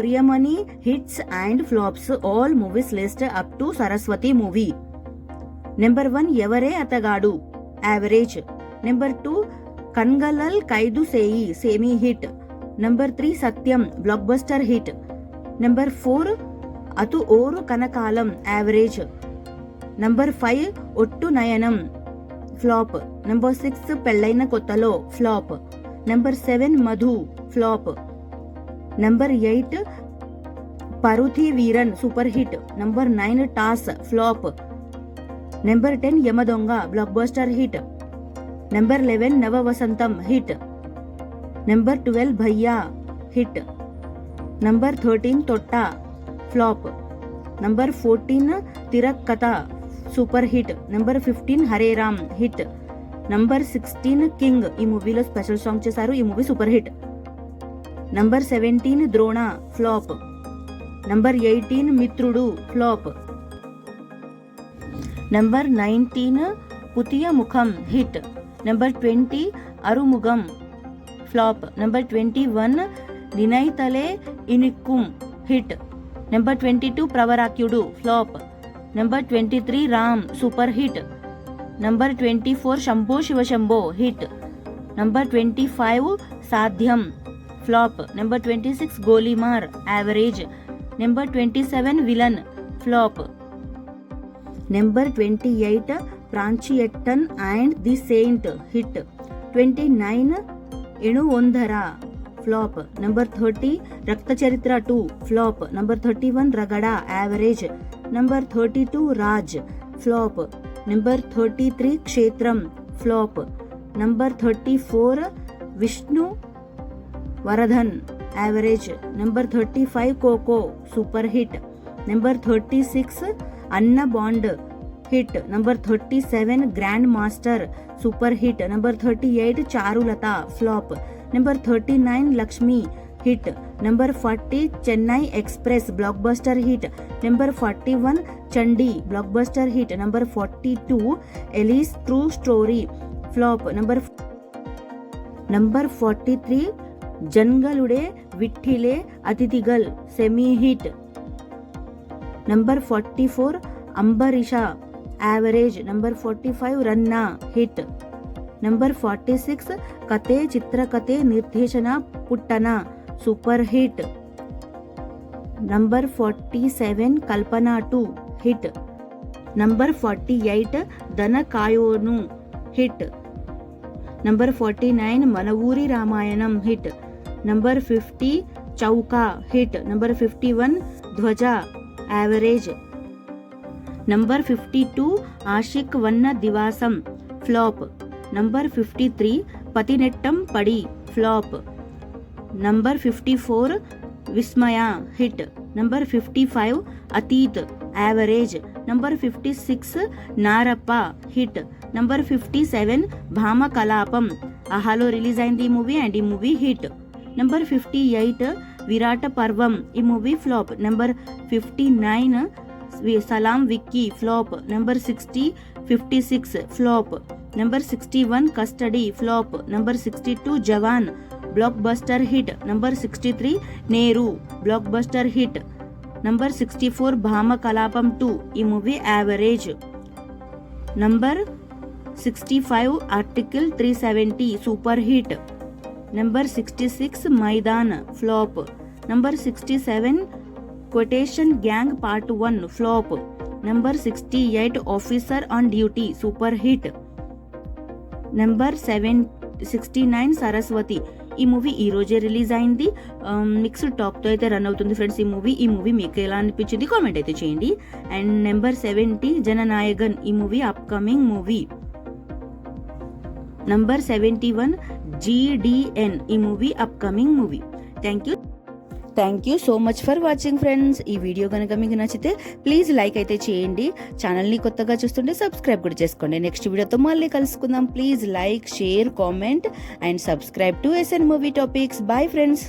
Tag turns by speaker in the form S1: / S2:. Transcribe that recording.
S1: Priyamani hits and flops. All movies list up to Saraswati movie. Number 1 Evare Atagadu, average. Number 2 Kangalal Kaidu Sei, semi hit. Number 3 Satyam, blockbuster hit. Number 4 Atu Oru Kanakalam, average. Number 5 Ottu Nayanam, flop. Number 6 Pellaina Kottalo, flop. Number 7 Madhu, flop. Number 8 Paruthi Veeran, super hit. Number 9 Toss, flop. Number 10 Yamadonga, blockbuster hit. Number 11 Nava Vasantam, hit. Number 12 Bhaiya, hit. Number 13 Totta, flop. Number 14 Tirakkata, super hit. Number 15 Hare Ram, hit. Number 16 King, ఈ మూవీలో special song చేశారు, ఈ movie super hit. Number 17 Drona, flop. Number 18 Mithrudu, flop. Number 19 Puthiya Mukham, hit. Number 20 Arumugam, flop. Number 21 Ninaithale Inikkum, hit. Number 22 Pravarakhyudu, flop. Number 23 Ram, super hit. Number 24 Shambo Shiva Shambo, hit. Number 25 Sadhyam, flop. Number 26 Golimaar, average. Number 27 Villain, flop. Number 28 Pranchiyettan and the Saint, hit. 29 ఎణువొందర, flop. Number 30 Raktha చరిత్ర 2, flop. Number 31 Ragada, average. Number 32 Raaj, flop. Number 33 Kshetram, flop. Number 34 Vishnu Vardhan, average. Number 35 Koko, super hit. Number 36 Anna Bond, hit. Number 37 Grandmaster, super hit. Number 38 Charulatha, flop. Number 39 Lakshmi, hit. Number 40 Chennai Express, blockbuster hit. Number 41 Chandi, blockbuster hit. Number 42 ఎలీస్ true story, flop. Number 43 జన్గలుడే విఠిలే అతిథిగల్, semi hit. Number 44 Ambareesha, average. Number 45 Ranna, hit. Number 46 Kathe Chitrakathe Nirdeshana Puttanna, super hit. Number 47 Kalpana 2, hit. Number 48 Dhana Kayonu, hit. Number 49 Mana Oori Ramayanam, hit. Number 50 Chowka, hit. Number 51 Dhwaja, average. Number 52 Aashiq Vanna Divasam, flop. Number 53 Pathinettam Padi, flop. Number 54 Vismaya, hit. Number 55 Ateet, average. Number 56 Narappa, hit. Number 57 Bhama Kalapam, ఆహాలో release అయింది ఈ movie and ఈ movie hit. Number 58 Virata Parvam, ఈ movie flop. Number 59 Salaam Vicky, flop. Number 60 56 flop. Number 61 Custody, flop. Number 62 Jawan, blockbuster hit. Number 63 Neru, blockbuster hit. Number 64 Bhama Kalapam 2, ఈ movie average. Number 65 Article 370, super hit. Number 66 Maidaan, flop. Number 67 Quotation Gang Part 1, flop. Number 68 Officer on Duty, super hit. Number 69 Saraswati, ఈ movie ఈ రోజే release అయింది. Mixed టాక్తో అయితే run అవుతుంది friends ఈ movie మీకు ఎలా అనిపించింది కామెంట్ అయితే చేయండి. అండ్ నెంబర్ 70 జననాయగన్, ఈ movie upcoming movie. Number 71 GDN, ఈ movie upcoming movie. Thank you so much for watching friends. ఈ వీడియో కనుక మీకు నచ్చితే ప్లీజ్ లైక్ అయితే చేయండి. ఛానల్ని కొత్తగా చూస్తుంటే సబ్స్క్రైబ్ కూడా చేసుకోండి. నెక్స్ట్ వీడియోతో మళ్ళీ కలుసుకుందాం. Please like, share, comment and subscribe to SN movie topics. Bye friends.